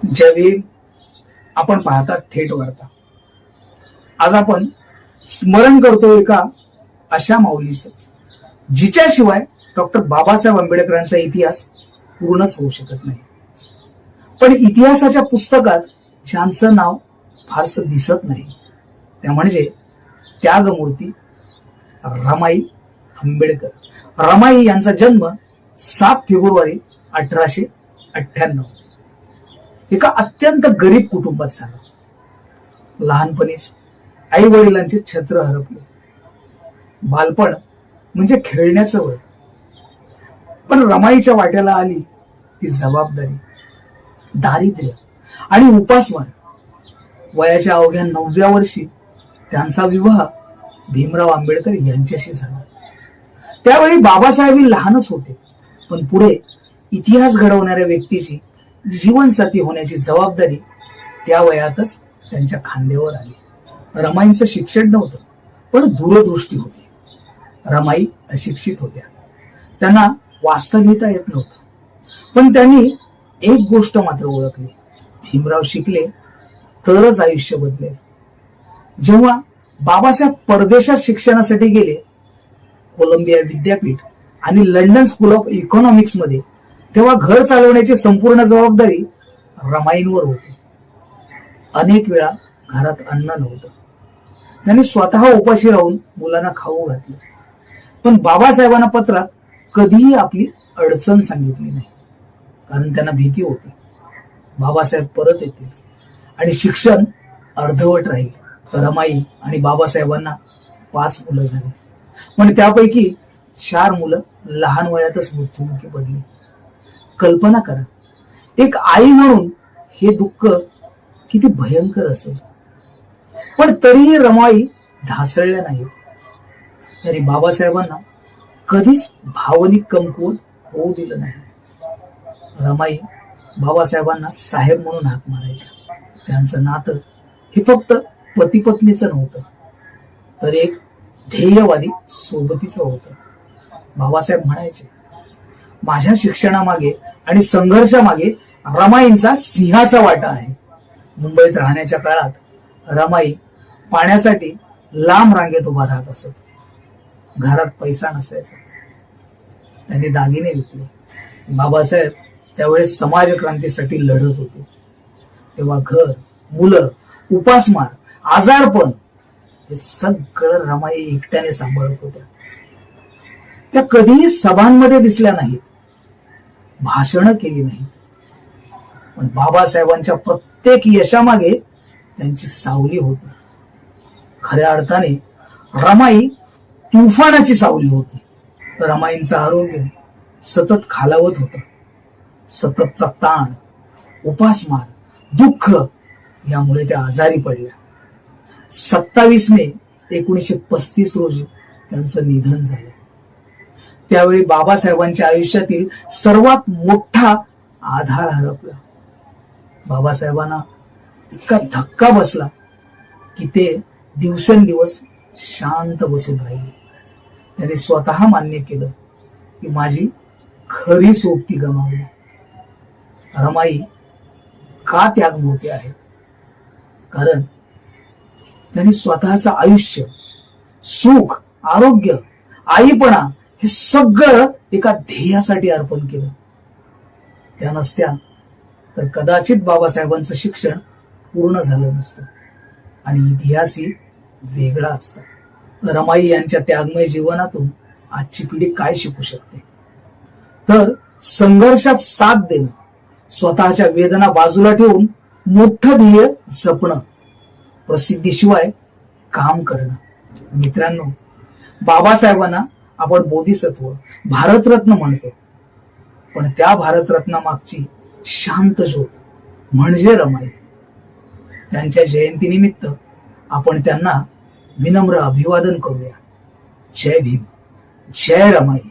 जय भीम. आपण पाहतात थेट वार्ता. आज आपण स्मरण करतो एका अशा माऊलीचं जिच्याशिवाय डॉक्टर बाबासाहेब आंबेडकरांचा इतिहास पूर्णच होऊ शकत नाही. पण इतिहासाच्या पुस्तकात ज्यांचं नाव फारसं दिसत नाही त्या म्हणजे त्यागमूर्ती रमाई आंबेडकर. रमाई यांचा जन्म 7 फेब्रुवारी 1898 एका अत्यंत गरीब कुटुंबात झाला. लहानपणीच आई वडिलांचे छत्र हरपले. बालपण म्हणजे खेळण्याचं वय. पण रमाईच्या वाट्याला आली ती जबाबदारी, दारिद्र्य आणि उपासमार. वयाच्या अवघ्या 9व्या वर्षी त्यांचा विवाह भीमराव आंबेडकर यांच्याशी झाला. त्यावेळी बाबासाहेब लहानच होते, पण पुढे इतिहास घडवणाऱ्या व्यक्तीची जीवनसाथी होण्याची जबाबदारी त्या वयातच त्यांच्या खांद्यावर आली. रमाईंचं शिक्षण नव्हतं, पण दूरदृष्टी होती. रमाई अशिक्षित होत्या, त्यांना वाचता लिहिता येत नव्हतं, पण त्यांनी एक गोष्ट मात्र ओळखली, भीमराव शिकले तरच आयुष्य बदलेल. जेव्हा बाबासाहेब परदेशात शिक्षणासाठी गेले, कोलंबिया विद्यापीठ आणि लंडन स्कूल ऑफ इकॉनॉमिक्स मध्ये, तेव्हा घर चालवण्याची संपूर्ण जबाबदारी रमाईंवर होती. अनेक वेळा घरात अन्न नव्हतं. त्यांनी स्वतः उपाशी राहून मुलांना खाऊ घातलं, पण बाबासाहेबांना पत्रात कधीही आपली अडचण सांगितली नाही, कारण त्यांना भीती होती बाबासाहेब परत येतील आणि शिक्षण अर्धवट राहील. रमाई आणि बाबासाहेबांना 5 मुलं झाली, पण त्यापैकी 4 मुलं लहान वयातच मृत्युमुखी पडली. कल्पना करा, एक आई म्हणून हे दुःख किती भयंकर असेल. पण तरीही रमाई ढासळल्या नाहीत. तरी बाबासाहेबांना कधीच भावनिक कमकुवत होऊ दिलं नाही. रमाई बाबासाहेबांना साहेब म्हणून हाक मारायच्या. त्यांचं नातं हे फक्त पती पत्नीचं नव्हतं, तर एक ध्येयवादी सोबतीचं होतं. बाबासाहेब म्हणायचे, माझ्या शिक्षणामागे आणि संघर्षामागे रमाईंचा सिंहाचा वाटा आहे. मुंबईत राहण्याच्या काळात रमाई पाण्यासाठी लांब रांगेत उभा राहत असत. घरात पैसा नसायचा. त्यांनी दागिने विकले. बाबासाहेब त्यावेळेस समाजक्रांतीसाठी लढत होते. तेव्हा घर, मुलं, उपासमार, आजारपण हे सगळं रमाई एकट्याने सांभाळत होत्या. त्या कधीही सभांमध्ये दिसल्या नाहीत, भाषणं केली नाहीत, पण बाबासाहेबांच्या प्रत्येक यशामागे त्यांची सावली होती. खऱ्या अर्थाने रमाई तुफानाची सावली होती. रमाईंचं आरोग्य सतत खालावत होतं. सततचा ताण, उपासमार, दुःख यामुळे त्या आजारी पडल्या. 27 मे 1935 रोजी त्यांचं निधन झालं. त्यावेळी बाबासाहेबांच्या आयुष्यातील सर्वात मोठा आधार हरपला. बाबासाहेबांना इतका धक्का बसला की ते दिवसेंदिवस शांत बसून राहिले. त्यांनी स्वतः मान्य केलं की माझी खरी सोबती गमावली. रमाई का त्यागमूर्ती आहेत? कारण त्यांनी स्वतःचं आयुष्य, सुख, आरोग्य, आईपणा हे सगळं एका ध्येयासाठी अर्पण केलं. त्या नसत्या तर कदाचित बाबासाहेबांचं शिक्षण पूर्ण झालं नसतं आणि इतिहासही वेगळा असता. रमाई यांच्या त्यागमय जीवनातून आजची पिढी काय शिकू शकते? तर संघर्षात साथ देणं, स्वतःच्या वेदना बाजूला ठेवून मोठं ध्येय जपणं, प्रसिद्धीशिवाय काम करणं. मित्रांनो, बाबासाहेबांना आपण बोधिसत्व, भारतरत्न म्हणतो, पण त्या भारतरत्ना मागची शांत ज्योत म्हणजे रमाई. त्यांच्या जयंतीनिमित्त आपण त्यांना विनम्र अभिवादन करूया. जय भीम, जय रमाई.